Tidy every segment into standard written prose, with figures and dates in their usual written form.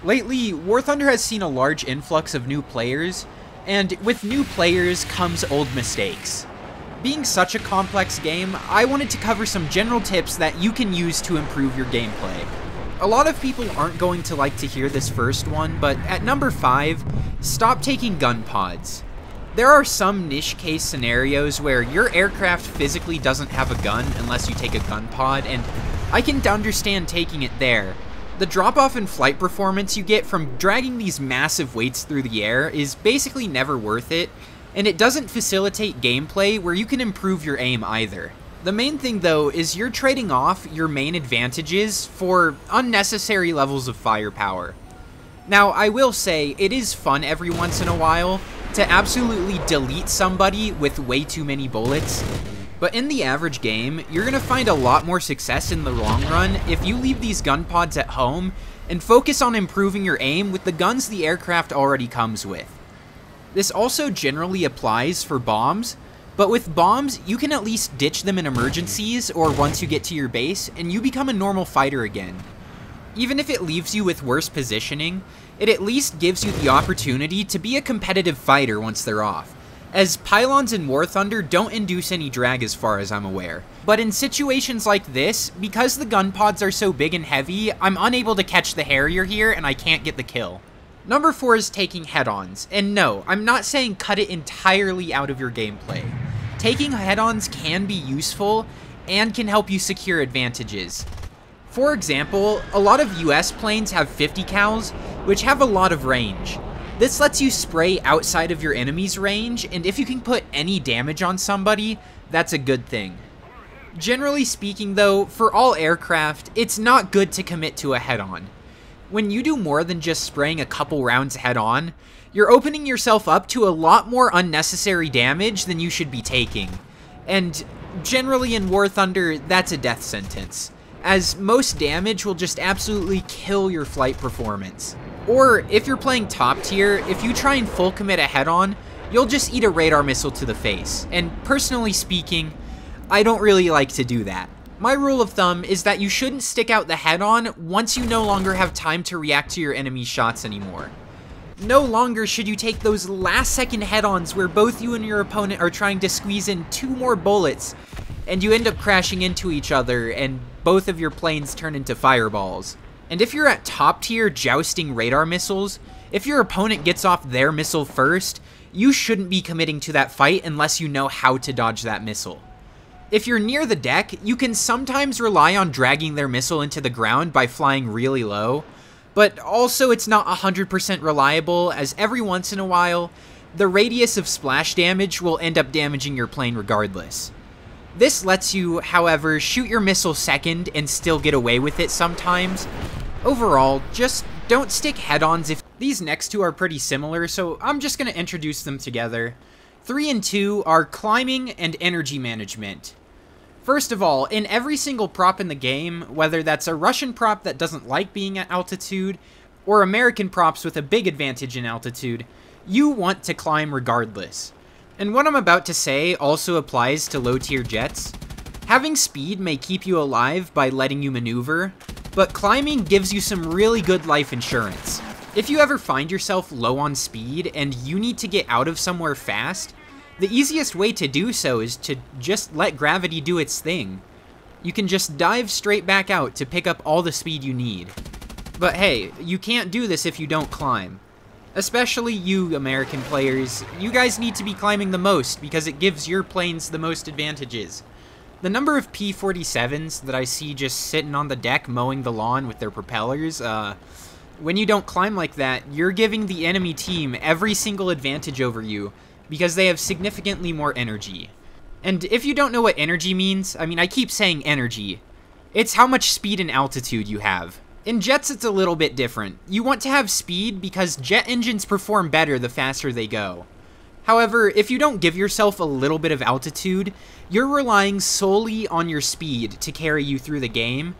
Lately, War Thunder has seen a large influx of new players, and with new players comes old mistakes. Being such a complex game, I wanted to cover some general tips that you can use to improve your gameplay. A lot of people aren't going to like to hear this first one, but at number 5, stop taking gun pods. There are some niche case scenarios where your aircraft physically doesn't have a gun unless you take a gun pod, and I can understand taking it there. The drop-off in flight performance you get from dragging these massive weights through the air is basically never worth it, and it doesn't facilitate gameplay where you can improve your aim either. The main thing though is you're trading off your main advantages for unnecessary levels of firepower. Now, I will say, it is fun every once in a while to absolutely delete somebody with way too many bullets, but in the average game, you're going to find a lot more success in the long run if you leave these gun pods at home and focus on improving your aim with the guns the aircraft already comes with. This also generally applies for bombs, but with bombs, you can at least ditch them in emergencies or once you get to your base and you become a normal fighter again. Even if it leaves you with worse positioning, it at least gives you the opportunity to be a competitive fighter once they're off, as pylons in War Thunder don't induce any drag as far as I'm aware. But in situations like this, because the gun pods are so big and heavy, I'm unable to catch the Harrier here and I can't get the kill. Number 4 is taking head-ons, and no, I'm not saying cut it entirely out of your gameplay. Taking head-ons can be useful and can help you secure advantages. For example, a lot of US planes have 50 cals, which have a lot of range. This lets you spray outside of your enemy's range, and if you can put any damage on somebody, that's a good thing. Generally speaking though, for all aircraft, it's not good to commit to a head-on. When you do more than just spraying a couple rounds head-on, you're opening yourself up to a lot more unnecessary damage than you should be taking. And generally in War Thunder, that's a death sentence, as most damage will just absolutely kill your flight performance. Or if you're playing top tier, if you try and full commit a head-on, you'll just eat a radar missile to the face. And personally speaking, I don't really like to do that. My rule of thumb is that you shouldn't stick out the head-on once you no longer have time to react to your enemy's shots anymore. No longer should you take those last-second head-ons where both you and your opponent are trying to squeeze in 2 more bullets, and you end up crashing into each other, and both of your planes turn into fireballs. And if you're at top tier jousting radar missiles, if your opponent gets off their missile first, you shouldn't be committing to that fight unless you know how to dodge that missile. If you're near the deck, you can sometimes rely on dragging their missile into the ground by flying really low, but also it's not 100% reliable, as every once in a while, the radius of splash damage will end up damaging your plane regardless. This lets you, however, shoot your missile second and still get away with it sometimes. Overall, just don't stick head-ons if... These next two are pretty similar, so I'm just going to introduce them together. 3 and 2 are climbing and energy management. First of all, in every single prop in the game, whether that's a Russian prop that doesn't like being at altitude, or American props with a big advantage in altitude, you want to climb regardless. And what I'm about to say also applies to low-tier jets. Having speed may keep you alive by letting you maneuver, but climbing gives you some really good life insurance. If you ever find yourself low on speed and you need to get out of somewhere fast, the easiest way to do so is to just let gravity do its thing. You can just dive straight back out to pick up all the speed you need. But hey, you can't do this if you don't climb. Especially you American players, you guys need to be climbing the most because it gives your planes the most advantages. The number of P-47s that I see just sitting on the deck mowing the lawn with their propellers, when you don't climb like that, you're giving the enemy team every single advantage over you, because they have significantly more energy. And if you don't know what energy means, I mean, I keep saying energy. It's how much speed and altitude you have. In jets, it's a little bit different. You want to have speed because jet engines perform better the faster they go. However, if you don't give yourself a little bit of altitude, you're relying solely on your speed to carry you through the game.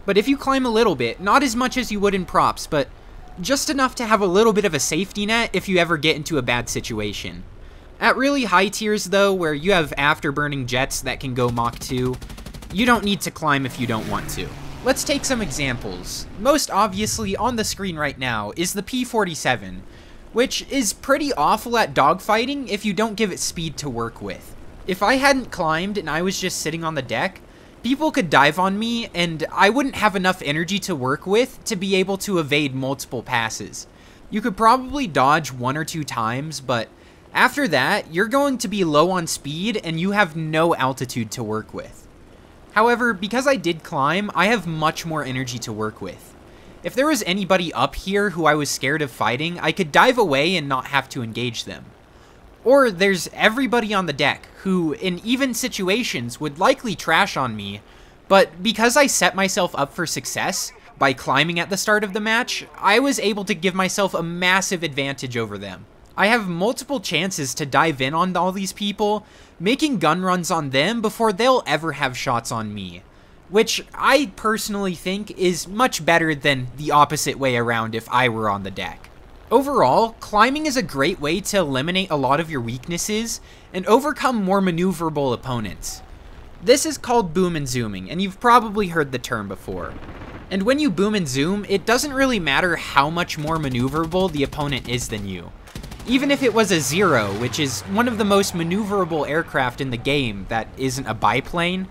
But if you climb a little bit, not as much as you would in props, but just enough to have a little bit of a safety net if you ever get into a bad situation. At really high tiers though, where you have afterburning jets that can go Mach 2, you don't need to climb if you don't want to. Let's take some examples. Most obviously on the screen right now is the P-47, which is pretty awful at dogfighting if you don't give it speed to work with. If I hadn't climbed and I was just sitting on the deck, people could dive on me and I wouldn't have enough energy to work with to be able to evade multiple passes. You could probably dodge 1 or 2 times, but after that, you're going to be low on speed and you have no altitude to work with. However, because I did climb, I have much more energy to work with. If there was anybody up here who I was scared of fighting, I could dive away and not have to engage them. Or there's everybody on the deck, who in even situations would likely trash on me, but because I set myself up for success by climbing at the start of the match, I was able to give myself a massive advantage over them. I have multiple chances to dive in on all these people, making gun runs on them before they'll ever have shots on me, which I personally think is much better than the opposite way around if I were on the deck. Overall, climbing is a great way to eliminate a lot of your weaknesses and overcome more maneuverable opponents. This is called boom and zooming, and you've probably heard the term before. And when you boom and zoom, it doesn't really matter how much more maneuverable the opponent is than you. Even if it was a Zero, which is one of the most maneuverable aircraft in the game that isn't a biplane,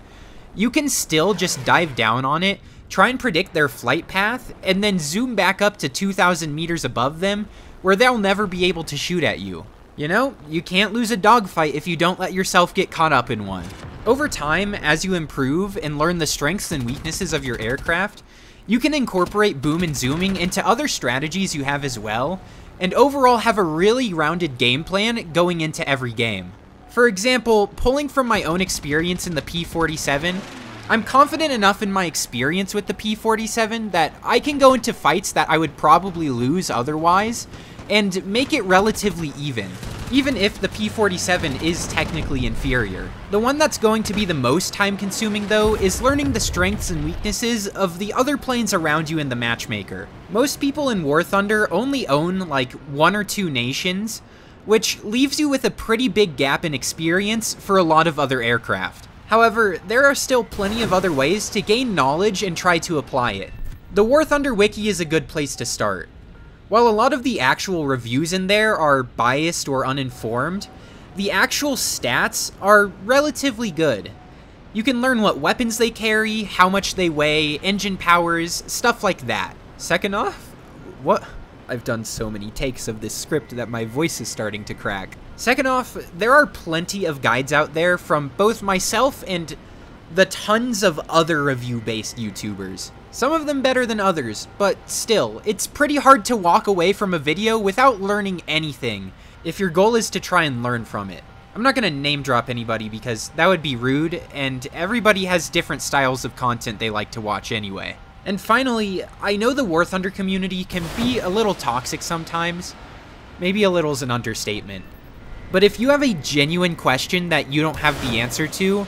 you can still just dive down on it, try and predict their flight path, and then zoom back up to 2,000 meters above them, where they'll never be able to shoot at you. You know, you can't lose a dogfight if you don't let yourself get caught up in one. Over time, as you improve and learn the strengths and weaknesses of your aircraft, you can incorporate boom and zooming into other strategies you have as well, and overall have a really rounded game plan going into every game. For example, pulling from my own experience in the P-47, I'm confident enough in my experience with the P-47 that I can go into fights that I would probably lose otherwise, and make it relatively even if the P-47 is technically inferior. The one that's going to be the most time consuming though is learning the strengths and weaknesses of the other planes around you in the matchmaker. Most people in War Thunder only own like 1 or 2 nations, which leaves you with a pretty big gap in experience for a lot of other aircraft. However, there are still plenty of other ways to gain knowledge and try to apply it. The War Thunder wiki is a good place to start. While a lot of the actual reviews in there are biased or uninformed, the actual stats are relatively good. You can learn what weapons they carry, how much they weigh, engine powers, stuff like that. Second off, what? I've done so many takes of this script that my voice is starting to crack. Second off, there are plenty of guides out there from both myself and the tons of other review-based YouTubers. Some of them better than others, but still, it's pretty hard to walk away from a video without learning anything, if your goal is to try and learn from it. I'm not gonna name drop anybody because that would be rude, and everybody has different styles of content they like to watch anyway. And finally, I know the War Thunder community can be a little toxic sometimes. Maybe a little is an understatement. But if you have a genuine question that you don't have the answer to,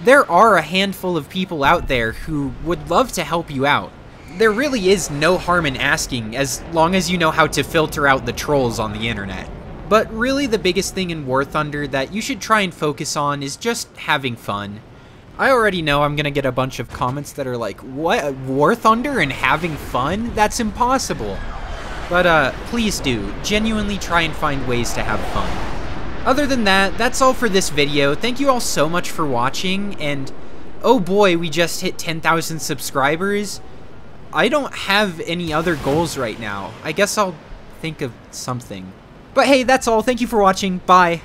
there are a handful of people out there who would love to help you out. There really is no harm in asking as long as you know how to filter out the trolls on the internet. But really the biggest thing in War Thunder that you should try and focus on is just having fun. I already know I'm gonna get a bunch of comments that are like, what, War Thunder and having fun? That's impossible. But please do, genuinely try and find ways to have fun. Other than that, that's all for this video. Thank you all so much for watching, and oh boy, we just hit 10,000 subscribers. I don't have any other goals right now. I guess I'll think of something. But hey, that's all. Thank you for watching. Bye.